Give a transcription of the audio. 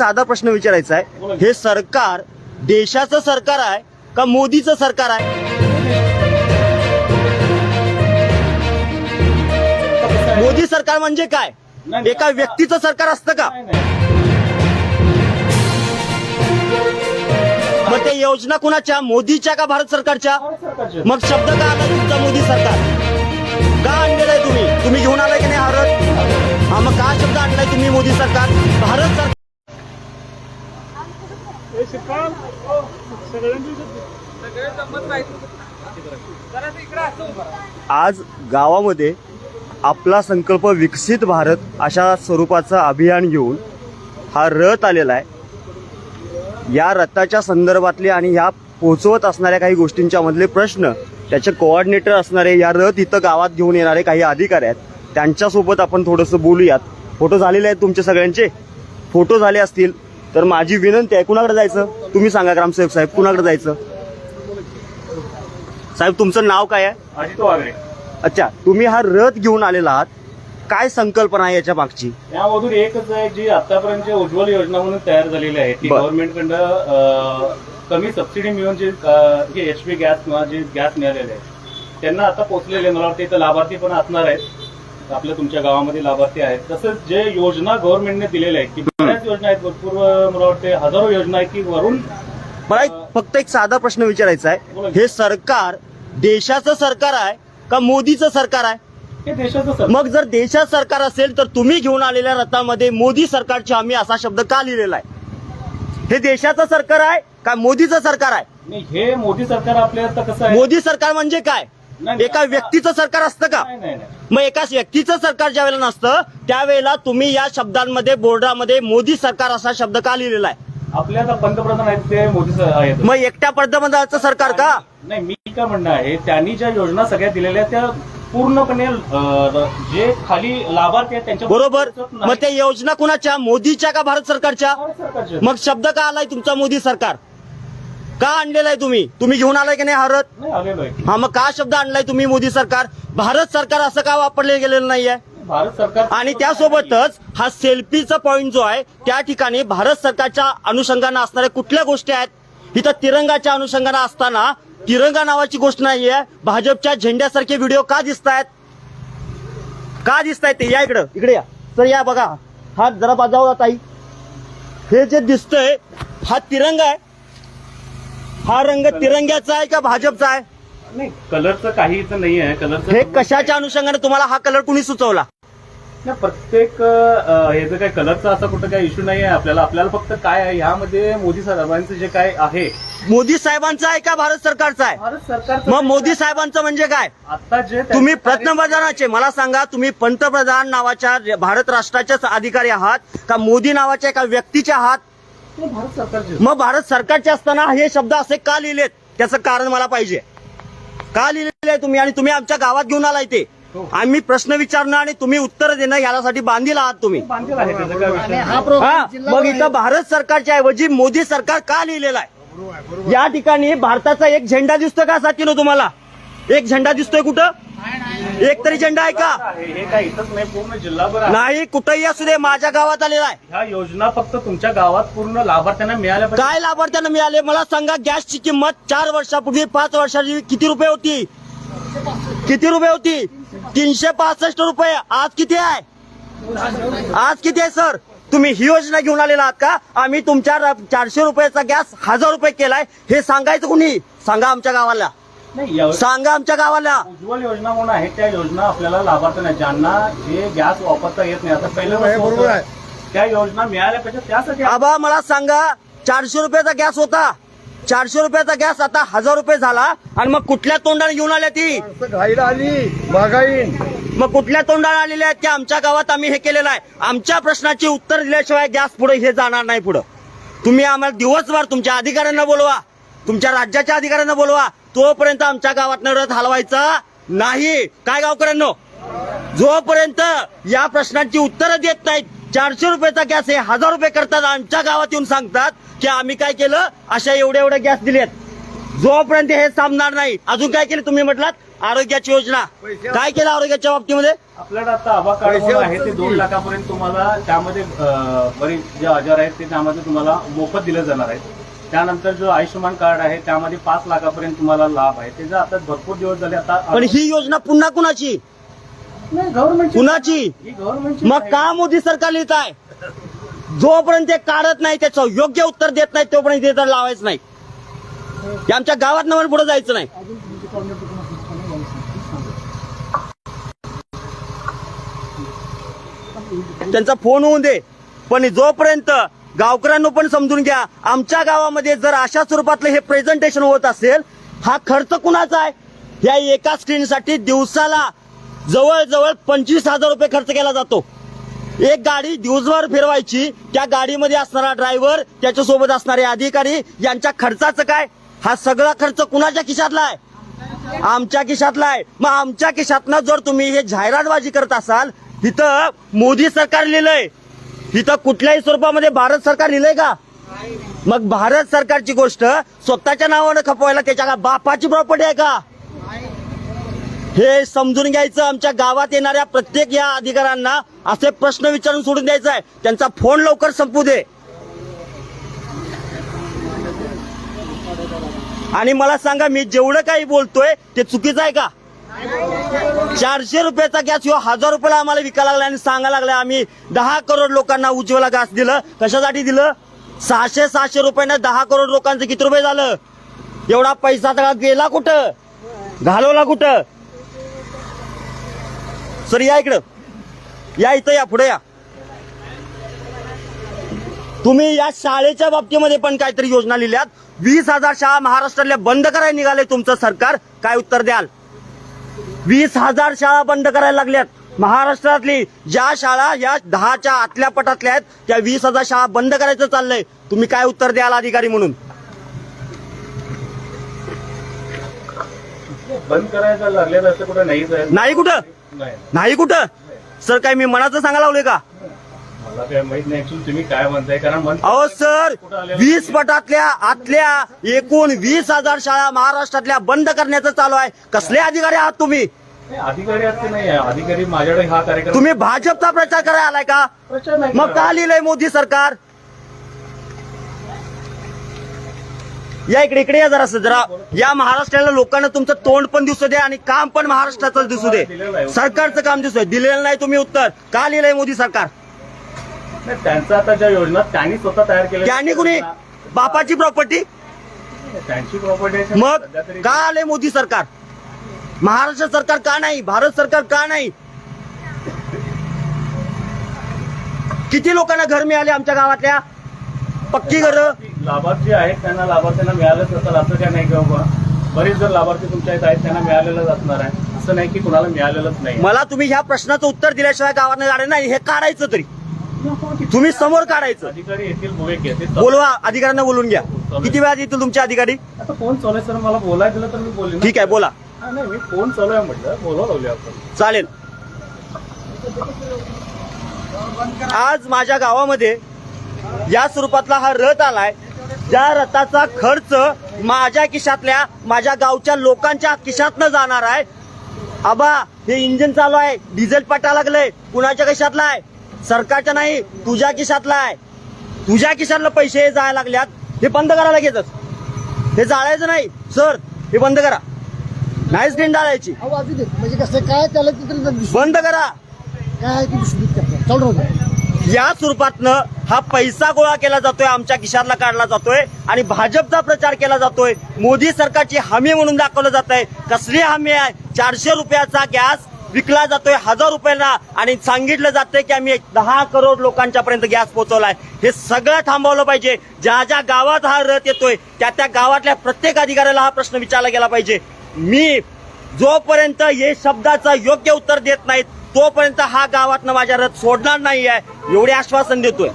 साधा प्रश्न विचारायचा आहे, हे सरकार देशाचं सरकार आहे का मोदीचं सरकार आहे? मोदी सरकार म्हणजे काय? एका व्यक्तीचं सरकार असतं का? मग ते योजना कुणाच्या, मोदीच्या का भारत सरकारच्या? मग शब्द का आला तुमचा मोदी सरकार? का आणलेला आहे तुम्ही? तुम्ही घेऊन आलाय की नाही भारत? हा, मग का शब्द आणलाय तुम्ही मोदी सरकार भारत सरकार? आज गावामध्ये आपला संकल्प विकसित भारत अशा स्वरूपाचं अभियान घेऊन हा रथ आलेला आहे। या रथाच्या संदर्भातले आणि ह्या पोहोचवत असणाऱ्या काही गोष्टींच्या मधले प्रश्न त्याचे कोऑर्डिनेटर असणारे या रथ इथं गावात घेऊन येणारे काही अधिकारी आहेत, त्यांच्यासोबत आपण थोडंसं बोलूयात। फोटो झालेले आहेत तुमचे सगळ्यांचे? फोटो झाले असतील तर माझी विनंती आहे, कुणाकडे जायचं तुम्ही सांगा ग्रामसेवक साहेब, कुणाकडे जायचं? साहेब तुमचं नाव काय आहे? अजित वागळे। अच्छा, तुम्ही हा रथ घेऊन आलेला आहात, काय संकल्पना आहे याच्या मागची? यामधून एकच आहे, जी आतापर्यंत उज्ज्वल योजना म्हणून तयार झालेली आहे ती गव्हर्नमेंट कडनं कमी सबसिडी मिळून जे HP गॅस किंवा जे गॅस मिळालेले आहे त्यांना आता पोहोचलेले, मला वाटतं इथं लाभार्थी पण असणार आहेत, आपल्या तुमच्या गावामध्ये लाभार्थी आहेत। तसंच जे योजना गव्हर्नमेंटने दिलेल्या आहेत की बऱ्याच योजना आहेत, भरपूर मला वाटते हजारो योजना आहेत की वरून। मला फक्त एक साधा प्रश्न विचारायचा आहे, हे सरकार देशाचं सरकार आहे का मोदीचं सरकार आहे? हे देशाचं सरकार। मग जर देशाचं सरकार असेल तर तुम्ही घेऊन आलेल्या रथामध्ये मोदी सरकारची आम्ही असा शब्द का लिहिलेला आहे? हे देशाचं सरकार आहे का मोदीचं सरकार आहे? नाही, हे मोदी सरकार आपल्या आता कसं आहे, मोदी सरकार म्हणजे काय? एका व्यक्तीचं सरकार असतं का? मग एका व्यक्तीचं सरकार ज्या वेळेला नसतं त्यावेळेला तुम्ही या शब्दांमध्ये बोर्डामध्ये मोदी सरकार असा शब्द का लिहिलेला आहे? आपल्या आता पंतप्रधान आहेत ते मोदी आहेत। मग एकट्या पंतप्रधानाचं सरकार का? नाही, मी काय म्हणणं आहे, त्यांनी ज्या योजना सगळ्या दिलेल्या त्या पूर्णपणे जे खाली लाभार्थी आहेत त्यांच्या बरोबर। मग त्या योजना कुणाच्या, मोदीच्या का भारत सरकारच्या? सरकारच्या। मग शब्द का आलाय तुमचा मोदी सरकार? का आणलेला आहे तुम्ही? तुम्ही घेऊन आलाय की नाही हा रथ? नाही आलेलो आहे। हा, मग का शब्द आणलाय तुम्ही मोदी सरकार? भारत सरकार असं का वापरले गेलेलं नाहीये? भारत सरकार आणि त्यासोबतच हा सेल्फीचा पॉइंट जो आहे त्या ठिकाणी भारत सरकारच्या अनुषंगानं असणाऱ्या कुठल्या गोष्टी आहेत? इथं तिरंगाच्या अनुषंगानं असताना तिरंगा नावाची गोष्ट नाहीये, भाजपच्या झेंड्यासारखे व्हिडिओ का दिसतायत? का दिसतायत ते? या इकडं, इकडे या सर, या बघा, हा जरा बाजावला ताई, हे जे दिसतंय हा तिरंगा आहे, हा रंग तिरंग्याचा आहे का भाजपचा आहे? नाही, कलरचं काहीच नाही आहे, कलरचं हे कशाच्या अनुषंगाने तुम्हाला हा कलर कुणी सुचवला? नाही, प्रत्येक हे जे काही कलरचा असा कुठं काही इश्यू नाही आहे आपल्याला फक्त काय आहे यामध्ये मोदी साहेबांचं जे काय आहे, मोदी साहेबांचा आहे का भारत सरकारचा आहे? भारत सरकार। मग मोदी साहेबांचं म्हणजे काय? आता जे तुम्ही पंतप्रधानाचे, मला सांगा, तुम्ही पंतप्रधान नावाच्या भारत राष्ट्राचेच अधिकारी आहात का मोदी नावाच्या एका व्यक्तीचे आहात? भारत सरकारचे। मग भारत सरकारचे असताना हे शब्द असे का लिहिलेत? त्याचं कारण मला पाहिजे, का लिहिलेले आहे तुम्ही? आणि तुम्ही आमच्या गावात घेऊन आलाय ते आम्ही प्रश्न विचारणं आणि तुम्ही उत्तर देणं यासाठी बांधील आहात तुम्ही? बांधील आहे, त्याचं काय विषय नाही। हा, मग इथं भारत सरकारच्या ऐवजी मोदी सरकार का लिहिलेला आहे? या ठिकाणी भारताचा एक झेंडा दिसतोय का साथीनो तुम्हाला? एक झेंडा दिसतोय कुठं? एक तरी झेंडा आहे का? हे काय इथंच नाही, पूर्ण जिल्हाभर आहे। नाही, कुठेही असू दे, माझ्या गावात आलेला आहे। ह्या योजना फक्त तुमच्या गावात पूर्ण लाभार्थ्यांना मिळाल्या पाहिजे। काय लाभार्थ्यांना मिळाले मला सांगा? गॅसची किंमत 4 वर्षापूर्वी 5 वर्षाची किती रुपये होती? किती रुपये होती? 365 रुपये। आज किती आहे? आज किती आहे सर? तुम्ही ही योजना घेऊन आलेला आहात का? आम्ही तुमच्या 400 रुपयाचा गॅस 1000 रुपये केलाय, हे सांगायचं कुणी? सांगा आमच्या गावाला, नाही, सांगा आमच्या गावाला। उज्ज्वल योजना म्हणून आहे, त्या योजना आपल्याला लाभार्थ्यांना ज्यांना जे गॅस वापरता येत नाही, आता पहिलं बरोबर आहे, त्या योजना मिळाल्या पाहिजे त्यासाठी। आबा मला सांगा, 400 रुपयाचा गॅस होता, 400 रुपयाचा गॅस आता 1000 रुपये झाला, आणि मग कुठल्या तोंडाने घेऊन आल्या ती? घाईला आली महागाई। मग कुठल्या तोंडाने आलेल्या आहेत की आमच्या गावात आम्ही हे केलेलं आहे? आमच्या प्रश्नाची उत्तर दिल्याशिवाय गॅस पुढे हे जाणार नाही पुढं। तुम्ही आम्हाला दिवसभर तुमच्या अधिकाऱ्यांना बोलवा, तुमच्या राज्याच्या अधिकाऱ्यांना बोलवा, तोपर्यंत आमच्या गावातनं रथ हलवायचा नाही। काय गावकऱ्यांनो, जोपर्यंत या प्रश्नांची उत्तरं देत नाहीत, 400 रुपयाचा गॅस हे 1000 रुपये करतात, आमच्या गावात येऊन सांगतात की आम्ही काय केलं, अशा एवढे गॅस दिलेत, जोपर्यंत हे थांबणार नाही। अजून काय केलं तुम्ही म्हटलात? आरोग्याची योजना काय केलं आरोग्याच्या बाबतीमध्ये? आपल्याकडे आता आभा कार्ड म्हणून आहे ते 2 लाखापर्यंत तुम्हाला त्यामध्ये बरेच जे आजार आहेत ते त्यामध्ये तुम्हाला मोफत दिले जाणार आहेत. त्यानंतर जो आयुष्यमान कार्ड आहे त्यामध्ये 5 लाखापर्यंत तुम्हाला लाभ आहे. त्याचा आता भरपूर दिवस झाले. आता पण ही योजना पुन्हा कुणाची? गव्हर्नमेंट कुणाची? ही गव्हर्नमेंटची मग का मोदी सरकार लिहित आहे? जोपर्यंत ते काढत नाही त्याचं योग्य उत्तर देत नाही तोपर्यंत ते तर लावायचं नाही. हे आमच्या गावात नवर पुढे जायचं नाही. त्यांचा फोन होऊन दे, पण जोपर्यंत गावकऱ्यांना पण समजून घ्या, आमच्या गावामध्ये जर अशा स्वरूपातलं हे प्रेझेंटेशन होत असेल, हा खर्च कुणाचा आहे? या एका स्क्रीनसाठी दिवसाला जवळजवळ 25,000 रुपये खर्च केला जातो. एक गाडी दिवसभर फिरवायची, त्या गाडीमध्ये असणारा ड्रायव्हर, त्याच्यासोबत असणारे अधिकारी यांच्या खर्चाचं काय? हा सगळा खर्च कुणाच्या खिशातला आहे? आमच्या खिशातला आहे. मग आमच्या खिशातनं जर तुम्ही हे जाहिरातबाजी करत असाल, तिथं मोदी सरकार लिहिलंय, तिथं कुठल्याही स्वरूपामध्ये भारत सरकार लिहिलंय का? मग भारत सरकारची गोष्ट स्वतःच्या नावानं खपवायला त्याच्या बापाची प्रॉपर्टी आहे का? हे समजून घ्यायचं. आमच्या गावात येणाऱ्या प्रत्येक या अधिकाऱ्यांना असे प्रश्न विचारून सोडून द्यायचा आहे. त्यांचा फोन लवकर संपू दे. आणि मला सांगा, मी जेवढं काही बोलतोय ते चुकीचं आहे का? 400 रुपयाचा गॅस ह्यो 1000 रुपयाला आम्हाला विकायला लागला आणि सांगायला लागला आम्ही 10 करोड लोकांना उज्ज्वला गॅस दिलं. कशासाठी दिलं? 600 रुपयानं 10 करोड लोकांचं किती रुपये झालं? एवढा पैसा सगळा गेला कुठं? घालवला कुठं? सर या इकडं, या इथं, या पुढे या. तुम्ही या शाळेच्या बाबतीमध्ये पण काहीतरी योजना लिहिल्यात. 20,000 शाळा महाराष्ट्रातल्या बंद करायला निघाले तुमचं सरकार. काय उत्तर द्याल? 20,000 शाळा बंद करायला लागल्यात महाराष्ट्रातली. ज्या शाळा या 10च्या आतल्या पटातल्या आहेत त्या 20,000 शाळा बंद करायचं चाललंय. तुम्ही काय उत्तर द्याल अधिकारी म्हणून? बंद करायला लागले असं कुठं नाही कुठं? नाही कुठं? सर काय मी मनाचं सांगायला लावले का? मला काय माहित नाही ऍक्च्युअली तुम्ही काय म्हणताय. कारण अहो सर, 20 पटातल्या आतल्या एकूण 20,000 शाळा महाराष्ट्रातल्या बंद करण्याचं चालू आहे. कसले अधिकारी आहात तुम्ही? अधिकारी असते नाही. अधिकारी माझ्याकडे हा कार्यक्रम. तुम्ही भाजपचा प्रचार करायला आलाय का? प्रचार नाही. मग का लिहिलंय मोदी सरकार? या इकडे, इकडे या जरा या महाराष्ट्राला लोकांना तुमचं तोंड पण दिसू दे आणि काम पण महाराष्ट्राचं दिसू दे. सरकारचं काम दिसू दे. दिलेलं नाही तुम्ही उत्तर. का लिहिलंय मोदी सरकार? त्यांचा आता ज्या योजना त्यांनी स्वतः तयार केल्या. त्यांनी कुणी? बापाची प्रॉपर्टी? त्यांची प्रॉपर्टी. मग का आले मोदी सरकार? महाराष्ट्र सरकार का नाही? भारत सरकार का नाही? किती लोकांना घर मिळाले आमच्या गावातल्या? पक्की घरं. लाभार्थी आहेत त्यांना लाभार्थ्यांना मिळालंच असेल असं काय नाही किंवा बरेच जर लाभार्थी तुमच्या इथे आहेत त्यांना मिळालेलंच असणार आहे. असं नाही की कुणाला मिळालेलंच नाही. मला तुम्ही ह्या प्रश्नाचं उत्तर दिल्याशिवाय गावानं गाडे नाही. हे काढायचं तरी तुम्ही समोर काढायचं. अधिकारी येतील, येतील. बोलवा, अधिकाऱ्यांना बोलून घ्या. किती वेळात येतील तुमचे अधिकारी? आता फोन चालू आहे सर. मला बोलायला दिलं तर मी बोलेन. ठीक आहे, बोला. नाही, मी फोन चालू आहे म्हटलं, बोलवा लावले आपण. चालेल. आज माझ्या गावामध्ये या स्वरूपातला हा रथ आलाय. ज्या रथाचा खर्च माझ्या खिशातल्या, माझ्या गावच्या लोकांच्या खिशातनं जाणार आहे. आबा, हे इंजिन चालू आहे, डिझेल पटा लागलंय, कुणाच्या खिशातला आहे? सरकारच्या नाही, तुझ्या खिशातला आहे. तुझ्या खिशातलं पैसे जायला लागल्यात. हे बंद करा लगेचच. हे जाळायचं नाही सर, हे बंद करा. नाही स्क्रीन जाळायची. म्हणजे कसं काय त्याला बंद करा. काय चालू या स्वरूपातनं हा पैसा गोळा केला जातोय, आमच्या खिशातला काढला जातोय आणि भाजपचा प्रचार केला जातोय. मोदी सरकारची हमी म्हणून दाखवलं जात आहे. कसली हमी आहे? 400 रुपयाचा गॅस विकला जातोय 1000 रुपयांना आणि सांगितलं जातंय की आम्ही 10 करोड लोकांच्या पर्यंत गॅस पोहोचवलाय. हे सगळं थांबवलं पाहिजे. ज्या ज्या गावात हा रथ येतोय त्या त्या गावातल्या प्रत्येक अधिकाऱ्याला हा प्रश्न विचारला गेला पाहिजे. मी जोपर्यंत हे शब्दाचं योग्य उत्तर देत नाहीत तोपर्यंत हा गावातनं माझा रथ सोडणार नाही आहे, एवढे आश्वासन देतोय.